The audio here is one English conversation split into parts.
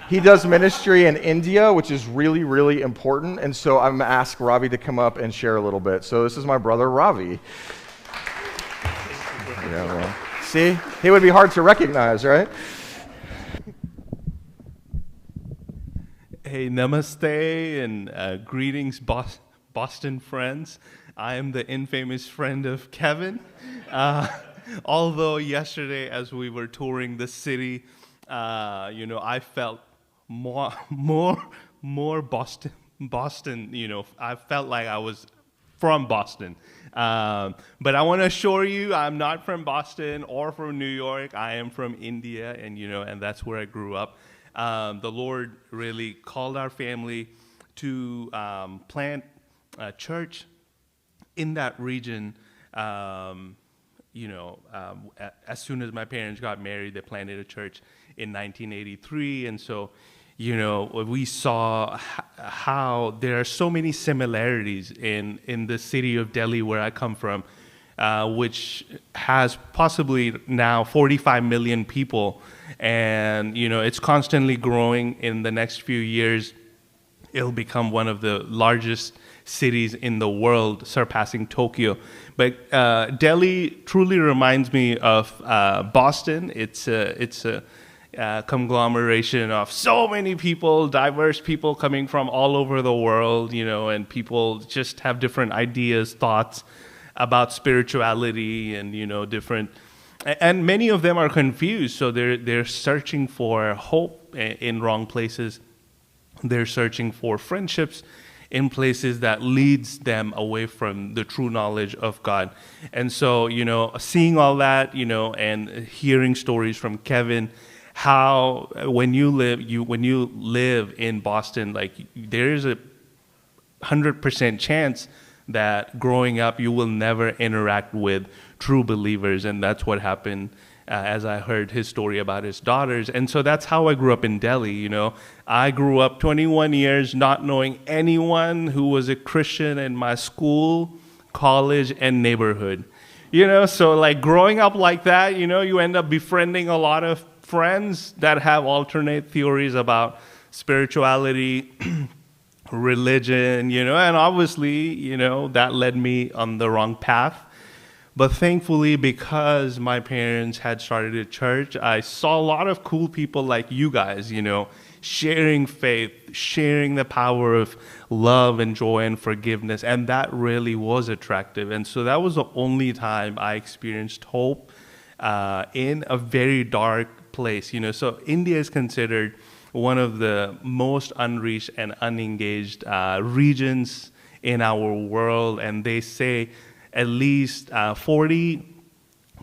He does ministry in India, which is really, really important. And so I'm going to ask Ravi to come up and share a little bit. So this is my brother, Ravi. Yeah, well, see, he would be hard to recognize, right? Hey, namaste and greetings, Boston friends. I am the infamous friend of Kevin. Although yesterday, as we were touring the city, I felt more Boston. I felt like I was from Boston. But I want to assure you, I'm not from Boston or from New York. I am from India, and that's where I grew up. The Lord really called our family to plant a church in that region. As soon as my parents got married, they planted a church in 1983. And so, we saw how there are so many similarities in the city of Delhi, where I come from, which has possibly now 45 million people. And, it's constantly growing. In the next few years, it'll become one of the largest cities in the world, surpassing Tokyo. But Delhi truly reminds me of Boston. It's a conglomeration of so many people, diverse people coming from all over the world, and people just have different ideas, thoughts about spirituality and, different. And many of them are confused, so they're searching for hope in wrong places. They're searching for friendships in places that leads them away from the true knowledge of God. And so, seeing all that, and hearing stories from Kevin, how when you live in Boston, like there is a 100% chance that growing up you will never interact with true believers, and that's what happened as I heard his story about his daughters. And so that's how I grew up in Delhi. I grew up 21 years not knowing anyone who was a Christian in my school, college, and neighborhood. So like growing up like that, you end up befriending a lot of friends that have alternate theories about spirituality, religion, and obviously, that led me on the wrong path. But thankfully, because my parents had started a church, I saw a lot of cool people like you guys, sharing faith, sharing the power of love and joy and forgiveness. And that really was attractive. And so that was the only time I experienced hope in a very dark place. So India is considered one of the most unreached and unengaged regions in our world. And they say at least 40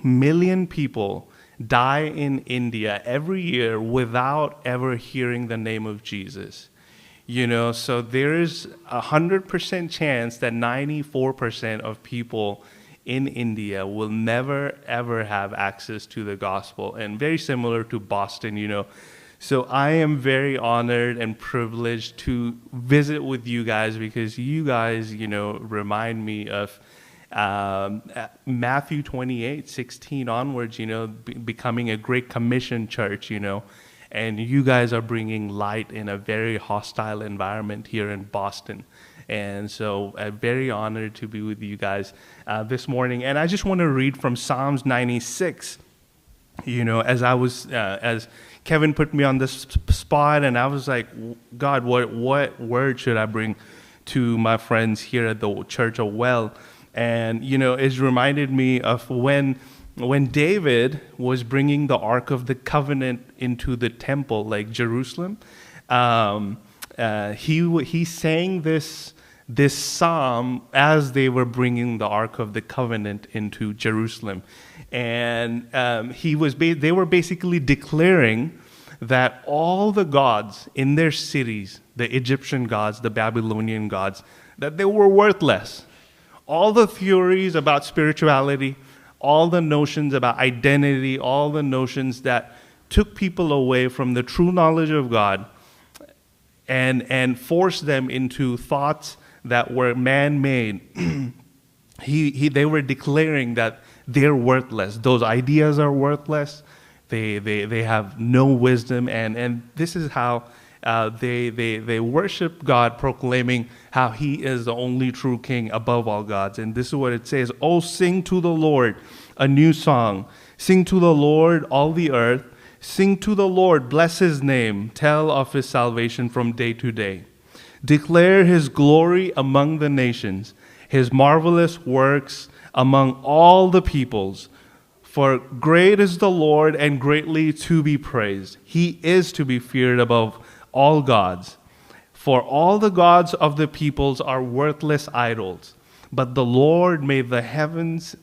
million people die in India every year without ever hearing the name of Jesus. So there is 100% chance that 94% of people in India will never ever have access to the gospel, and very similar to Boston. So I am very honored and privileged to visit with you guys, because you guys, remind me of Matthew 28:16 onwards, becoming a Great Commission church, and you guys are bringing light in a very hostile environment here in Boston. And so I'm very honored to be with you guys this morning. And I just want to read from Psalms 96, as Kevin put me on this spot, and I was like, God, what word should I bring to my friends here at the Church of Well? And, it reminded me of when David was bringing the Ark of the Covenant into the temple, like Jerusalem. He sang this psalm as they were bringing the Ark of the Covenant into Jerusalem. And they were basically declaring that all the gods in their cities, the Egyptian gods, the Babylonian gods, that they were worthless. All the theories about spirituality, all the notions about identity, all the notions that took people away from the true knowledge of God and forced them into thoughts that were man-made. They were declaring that they're worthless. Those ideas are worthless. they have no wisdom, and this is how they worship God, proclaiming how He is the only true King above all gods. And this is what it says: "Oh, sing to the Lord a new song. Sing to the Lord, all the earth. Sing to the Lord, bless His name. Tell of His salvation from day to day. Declare His glory among the nations, His marvelous works among all the peoples. For great is the Lord and greatly to be praised. He is to be feared above all gods. For all the gods of the peoples are worthless idols. But the Lord made the heavens.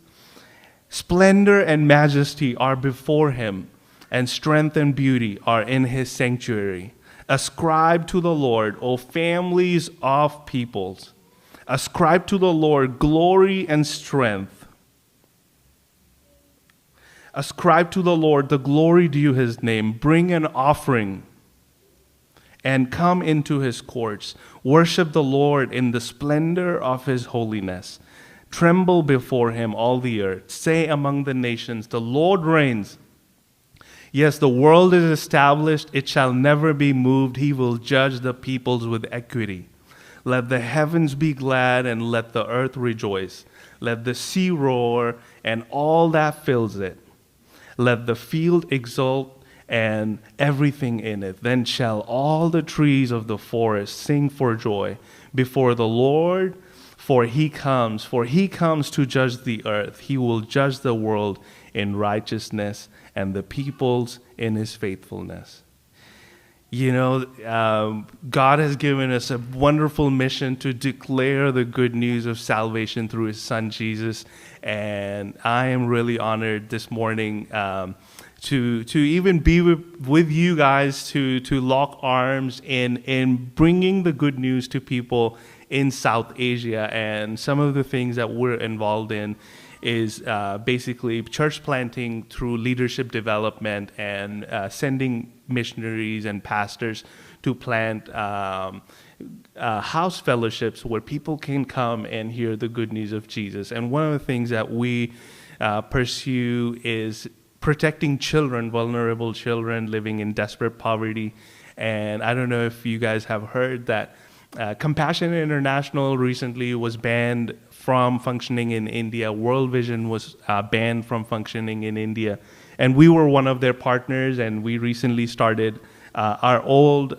Splendor and majesty are before Him, and strength and beauty are in His sanctuary. Ascribe to the Lord, O families of peoples. Ascribe to the Lord glory and strength. Ascribe to the Lord the glory due His name. Bring an offering and come into His courts. Worship the Lord in the splendor of His holiness. Tremble before Him, all the earth. Say among the nations, the Lord reigns. Yes, the world is established. It shall never be moved. He will judge the peoples with equity. Let the heavens be glad and let the earth rejoice. Let the sea roar and all that fills it. Let the field exult and everything in it. Then shall all the trees of the forest sing for joy before the Lord, for He comes to judge the earth. He will judge the world in righteousness and the peoples in His faithfulness. You know, God has given us a wonderful mission to declare the good news of salvation through His Son, Jesus. And I am really honored this morning to even be with you guys, to lock arms in bringing the good news to people in South Asia. And some of the things that we're involved in is basically church planting through leadership development and sending missionaries and pastors to plant house fellowships where people can come and hear the good news of Jesus. And one of the things that we pursue is protecting children, vulnerable children living in desperate poverty. And I don't know if you guys have heard that Compassion International recently was banned from functioning in India. World Vision was banned from functioning in India. And we were one of their partners, and we recently started our own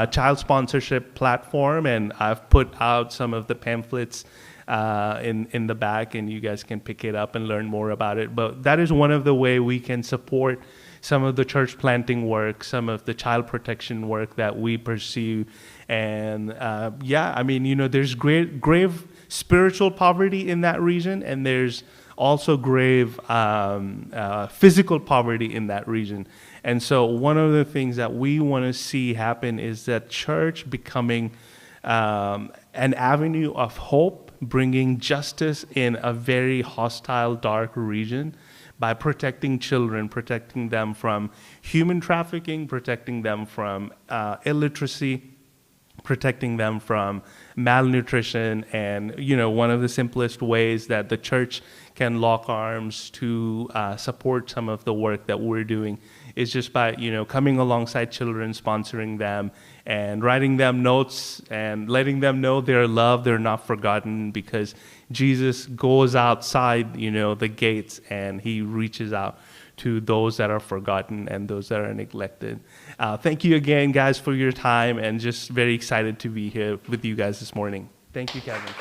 child sponsorship platform, and I've put out some of the pamphlets in the back, and you guys can pick it up and learn more about it. But that is one of the way we can support some of the church planting work, some of the child protection work that we pursue. And there's grave spiritual poverty in that region, and there's also grave physical poverty in that region. And so one of the things that we want to see happen is that church becoming an avenue of hope, bringing justice in a very hostile, dark region by protecting children, protecting them from human trafficking, protecting them from illiteracy, protecting them from malnutrition. And, one of the simplest ways that the church can lock arms to support some of the work that we're doing is just by, coming alongside children, sponsoring them, and writing them notes and letting them know they're loved, they're not forgotten, because Jesus goes outside, the gates, and He reaches out to those that are forgotten and those that are neglected. Thank you again, guys, for your time, and just very excited to be here with you guys this morning. Thank you, Kevin.